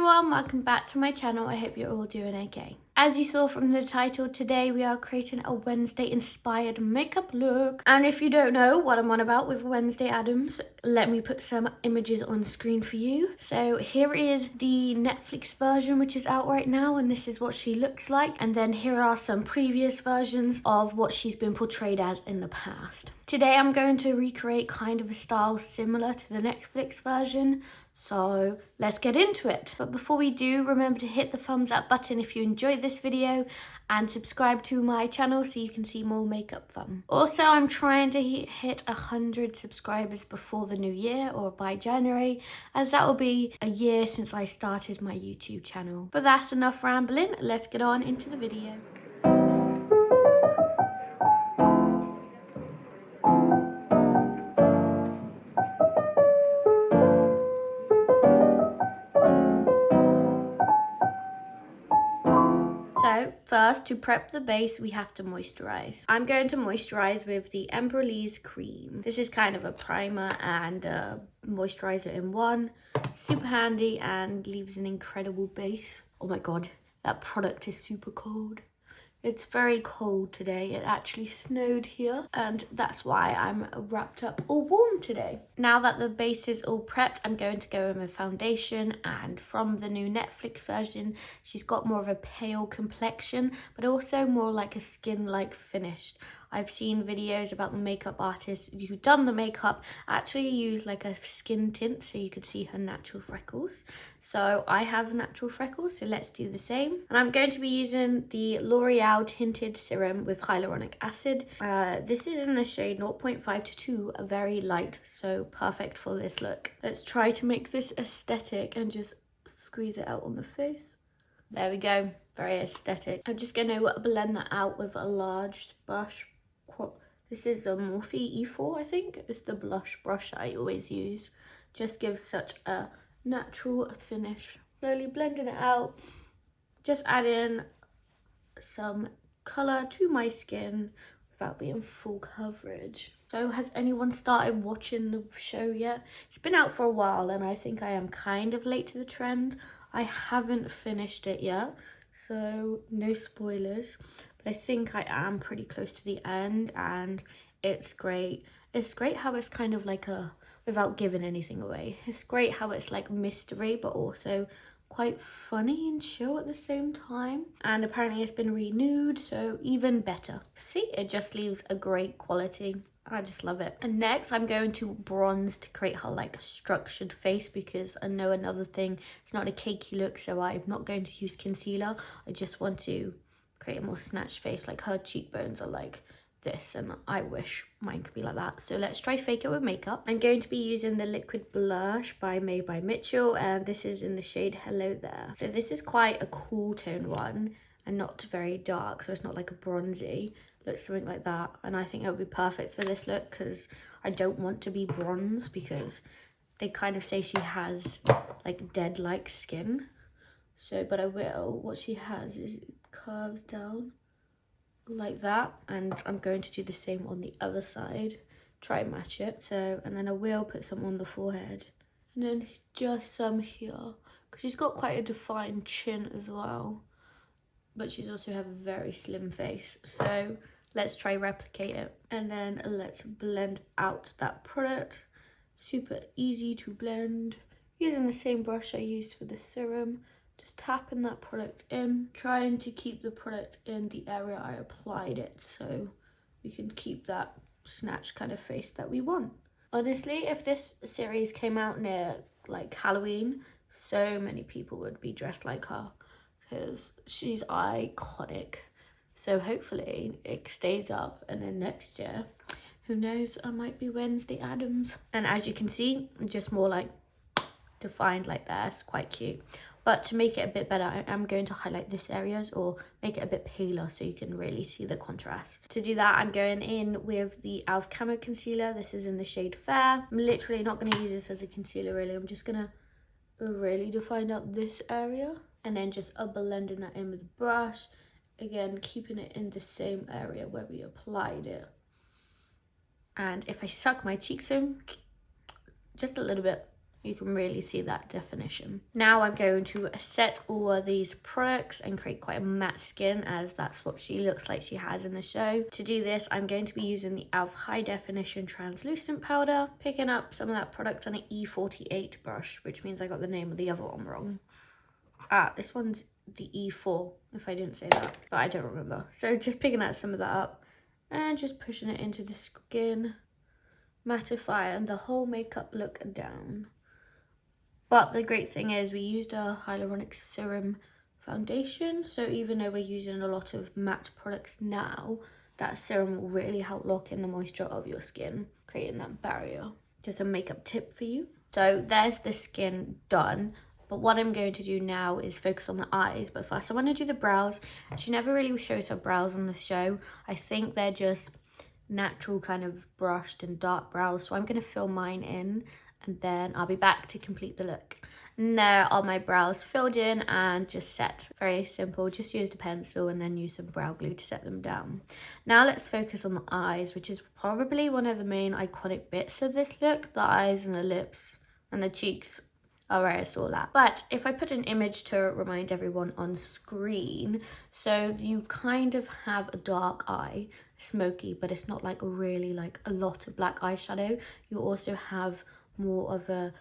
everyone, welcome back to my channel. I hope you're all doing okay. As you saw from the title, today we are creating a Wednesday inspired makeup look. And if you don't know what I'm on about with Wednesday Addams, let me put some images on screen for you. So here is the Netflix version, which is out right now, and this is what she looks like. And then here are some previous versions of what she's been portrayed as in the past. Today I'm going to recreate kind of a style similar to the Netflix version. So let's get into it. But before we do, remember to hit the thumbs up button if you enjoyed this video and subscribe to my channel so you can see more makeup fun. Also, I'm trying to hit 100 subscribers before the new year, or by January, as that will be a year since I started my YouTube channel. But that's enough rambling, let's get on into the video. So first, to prep the base, we have to moisturize. I'm going to moisturize with the Embryolisse cream. This is kind of a primer and a moisturizer in one. Super handy and leaves an incredible base. Oh my god, that product is super cold. It's very cold today. It actually snowed here, and that's why I'm wrapped up all warm today. Now that the base is all prepped, I'm going to go in with foundation, and from the new Netflix version, she's got more of a pale complexion, but also more like a skin-like finish. I've seen videos about the makeup artist who've done the makeup actually use like a skin tint so you could see her natural freckles. So I have natural freckles, so let's do the same. And I'm going to be using the L'Oreal Tinted Serum with hyaluronic acid. This is in the shade 0.5 to 2, very light, so perfect for this look. Let's try to make this aesthetic and just squeeze it out on the face. There we go, very aesthetic. I'm just going to blend that out with a large brush. This is a Morphe E4, I think. It's the blush brush I always use. Just gives such a natural finish. Slowly blending it out. Just add in some colour to my skin without being full coverage. So has anyone started watching the show yet? It's been out for a while and I think I am kind of late to the trend. I haven't finished it yet, so no spoilers. But I think I am pretty close to the end and it's great. It's great how it's kind of like a, without giving anything away, it's great how it's like mystery but also quite funny and chill at the same time. And apparently it's been renewed, so even better. See, it just leaves a great quality. I just love it. And next I'm going to bronze to create her like structured face, because I know another thing, it's not a cakey look, so I'm not going to use concealer. I just want to create a more snatched face. Like her cheekbones are like this and I wish mine could be like that. So let's try fake it with makeup. I'm going to be using the liquid blush by Made by Mitchell, and this is in the shade Hello There. So this is quite a cool tone one and not very dark, so it's not like a bronzy. Looks something like that, and I think it would be perfect for this look because I don't want to be bronze, because they kind of say she has like dead like skin. So but I will, what she has is it curves down like that, and I'm going to do the same on the other side, try and match it. So, and then I will put some on the forehead and then just some here, because she's got quite a defined chin as well, but she's also have a very slim face. So let's try replicate it, and then let's blend out that product. Super easy to blend using the same brush I used for the serum. Just tapping that product in, trying to keep the product in the area I applied it so we can keep that snatched kind of face that we want. Honestly, if this series came out near like Halloween, so many people would be dressed like her because she's iconic. So hopefully it stays up, and then next year, who knows, I might be Wednesday Addams. And as you can see, just more like defined like that. It's quite cute. But to make it a bit better, I am going to highlight this areas or make it a bit paler so you can really see the contrast. To do that, I'm going in with the e.l.f. Camo Concealer. This is in the shade Fair. I'm literally not going to use this as a concealer really. I'm just going to really define out this area and then just blending that in with the brush. Again, keeping it in the same area where we applied it. And if I suck my cheeks in, just a little bit, You can really see that definition. Now I'm going to set all of these products and create quite a matte skin, as that's what she looks like she has in the show. To do this, I'm going to be using the e.l.f. High Definition Translucent Powder, picking up some of that product on an E48 brush, which means I got the name of the other one wrong. This one's the E4, if I didn't say that, but I don't remember. So just picking out some of that up and just pushing it into the skin, mattifying the whole makeup look down. But the great thing is we used a hyaluronic serum foundation, so even though we're using a lot of matte products now, that serum will really help lock in the moisture of your skin, creating that barrier. Just a makeup tip for you. So there's the skin done, but what I'm going to do now is focus on the eyes. But first I want to do the brows. She never really shows her brows on the show. I think they're just natural kind of brushed and dark brows, so I'm going to fill mine in, and then I'll be back to complete the look. And there are my brows filled in and just set. Very simple, just used a pencil and then use some brow glue to set them down. Now let's focus on the eyes, which is probably one of the main iconic bits of this look. The eyes and the lips and the cheeks are where it's all at. But if I put an image to remind everyone on screen, so you kind of have a dark eye, smoky, but it's not like really like a lot of black eyeshadow. You also have more of a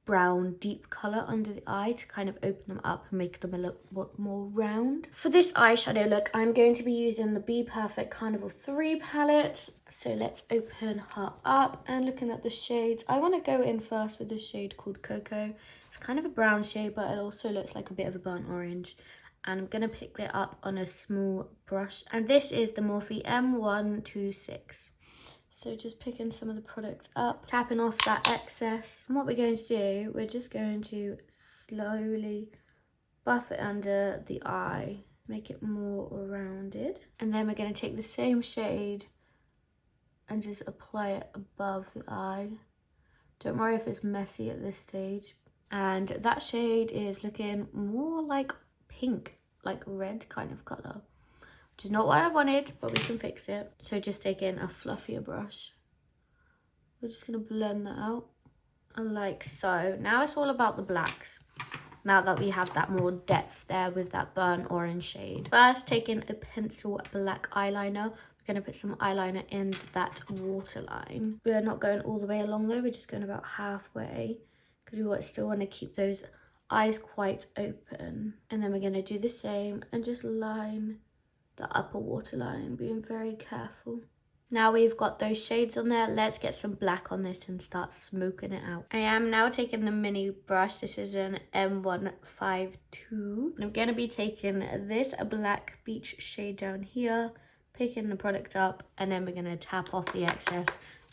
brown deep color under the eye to kind of open them up and make them a look more round. For this eyeshadow look, I'm going to be using the Be Perfect Carnival 3 palette. So let's open her up and looking at the shades. I want to go in first with this shade called Cocoa. It's kind of a brown shade, but it also looks like a bit of a burnt orange. And I'm going to pick it up on a small brush. And this is the Morphe M126. So just picking some of the products up, tapping off that excess. And what we're going to do, we're just going to slowly buff it under the eye, make it more rounded. And then we're going to take the same shade and just apply it above the eye. Don't worry if it's messy at this stage. And that shade is looking more like pink, like red kind of colour. Which is not what I wanted, but we can fix it. So just taking a fluffier brush. We're just going to blend that out. Like so. Now it's all about the blacks. Now that we have that more depth there with that burnt orange shade. First, taking a pencil black eyeliner. We're going to put some eyeliner in that waterline. We're not going all the way along though. We're just going about halfway. Because we still want to keep those eyes quite open. And then we're going to do the same and just line the upper waterline, being very careful. Now we've got those shades on there, let's get some black on this and start smoking it out. I am now taking the mini brush. This is an M152. I'm going to be taking this black beach shade down here, picking the product up, and then we're going to tap off the excess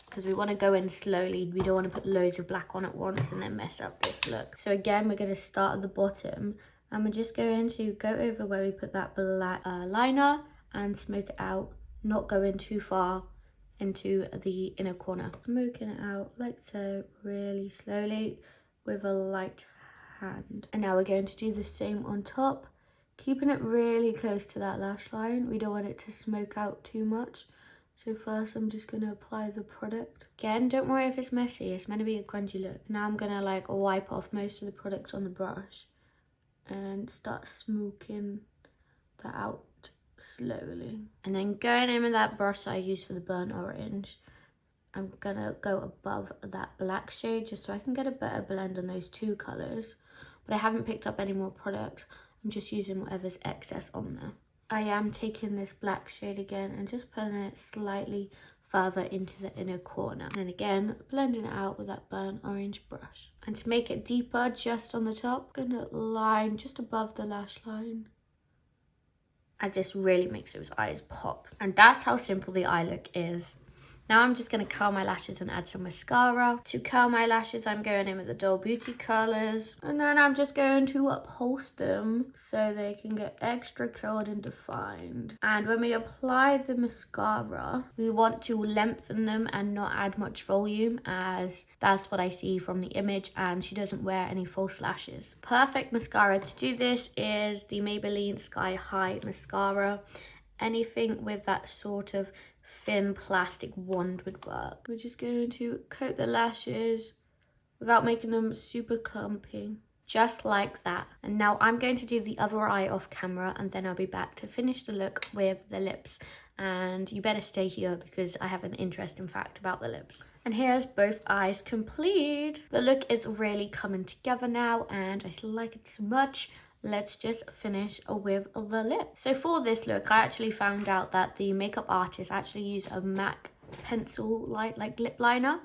because we want to go in slowly. We don't want to put loads of black on at once and then mess up this look. So again, we're going to start at the bottom. And we're just going to go over where we put that black liner and smoke it out, not going too far into the inner corner. Smoking it out like so, really slowly with a light hand. And now we're going to do the same on top, keeping it really close to that lash line. We don't want it to smoke out too much. So first I'm just going to apply the product. Again, don't worry if it's messy, it's meant to be a grungy look. Now I'm going to like wipe off most of the product on the brush and start smoking that out slowly. And then going in with that brush that I used for the burnt orange, I'm gonna go above that black shade just so I can get a better blend on those two colours. But I haven't picked up any more products, I'm just using whatever's excess on there. I am taking this black shade again and just putting it slightly further into the inner corner. And again, blending it out with that burnt orange brush. And to make it deeper, just on the top, I'm gonna line just above the lash line. And this really makes those eyes pop. And that's how simple the eye look is. Now I'm just going to curl my lashes and add some mascara. To curl my lashes, I'm going in with the Doll Beauty colors. And then I'm just going to upholster them so they can get extra curled and defined. And when we apply the mascara, we want to lengthen them and not add much volume, as that's what I see from the image, and she doesn't wear any false lashes. Perfect mascara to do this is the Maybelline Sky High Mascara. Anything with that sort of thin plastic wand would work. We're just going to coat the lashes without making them super clumpy. Just like that. And now I'm going to do the other eye off camera, and then I'll be back to finish the look with the lips. And you better stay here because I have an interesting fact about the lips. And here's both eyes complete. The look is really coming together now and I like it so much. Let's just finish with the lips. So for this look, I actually found out that the makeup artist actually used a MAC pencil like lip liner,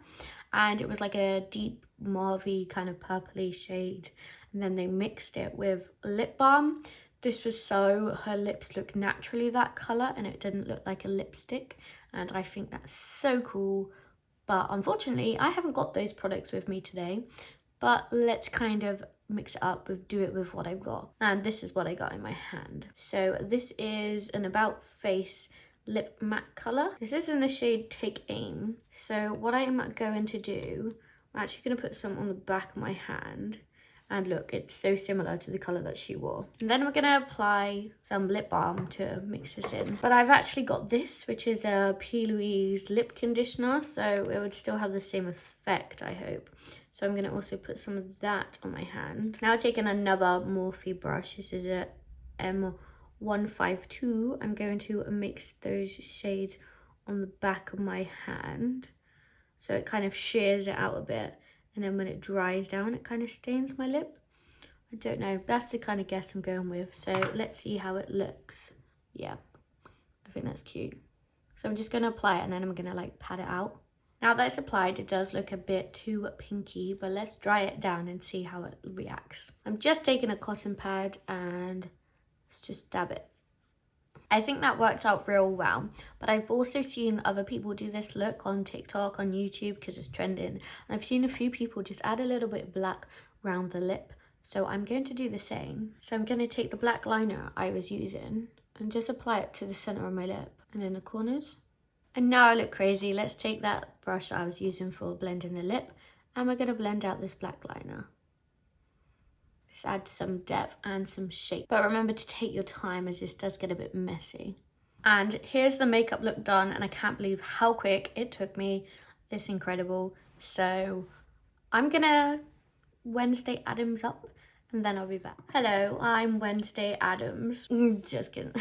and it was like a deep mauvey kind of purpley shade, and then they mixed it with lip balm. This was so her lips look naturally that color and it didn't look like a lipstick, and I think that's so cool. But unfortunately I haven't got those products with me today, but let's kind of mix it up do it with what I've got. And this is what I got in my hand. So this is an About Face lip matte color. This is in the shade Take Aim. So what I am going to do, I'm actually going to put some on the back of my hand, and look, it's so similar to the color that she wore. And then we're going to apply some lip balm to mix this in. But I've actually got this, which is a P. Louise lip conditioner, so it would still have the same effect, I hope. So I'm going to also put some of that on my hand. Now taking another Morphe brush, this is a M152. I'm going to mix those shades on the back of my hand, so it kind of shears it out a bit. And then when it dries down, it kind of stains my lip. I don't know, that's the kind of guess I'm going with. So let's see how it looks. Yeah, I think that's cute. So I'm just going to apply it and then I'm going to like pat it out. Now that it's applied, it does look a bit too pinky, but let's dry it down and see how it reacts. I'm just taking a cotton pad and let's just dab it. I think that worked out real well, but I've also seen other people do this look on TikTok, on YouTube, because it's trending. And I've seen a few people just add a little bit of black around the lip. So I'm going to do the same. So I'm going to take the black liner I was using and just apply it to the center of my lip and in the corners. And now I look crazy. Let's take that brush I was using for blending the lip, and we're going to blend out this black liner. Add some depth and some shape, but remember to take your time as this does get a bit messy. And here's the makeup look done, and I can't believe how quick it took me. It's incredible. So I'm gonna Wednesday Addams up and then I'll be back. Hello, I'm Wednesday Addams. Just kidding.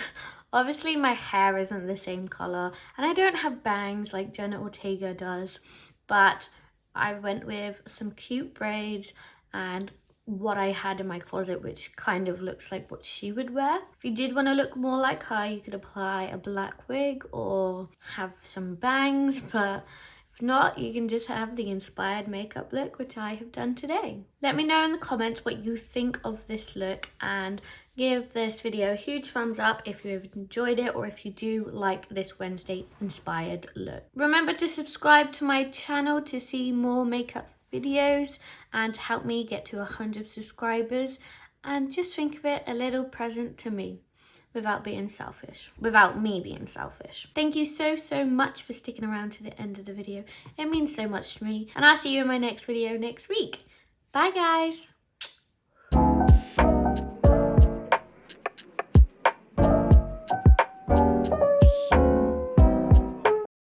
Obviously my hair isn't the same color and I don't have bangs like Jenna Ortega does, but I went with some cute braids and what I had in my closet, which kind of looks like what she would wear. If you did want to look more like her, you could apply a black wig or have some bangs, but if not, you can just have the inspired makeup look, which I have done today. Let me know in the comments what you think of this look, and give this video a huge thumbs up if you have enjoyed it or if you do like this Wednesday inspired look. Remember to subscribe to my channel to see more makeup videos and help me get to 100 subscribers, and just think of it a little present to me without me being selfish. Thank you so much for sticking around to the end of the video. It means so much to me, and I'll see you in my next video next week. Bye guys.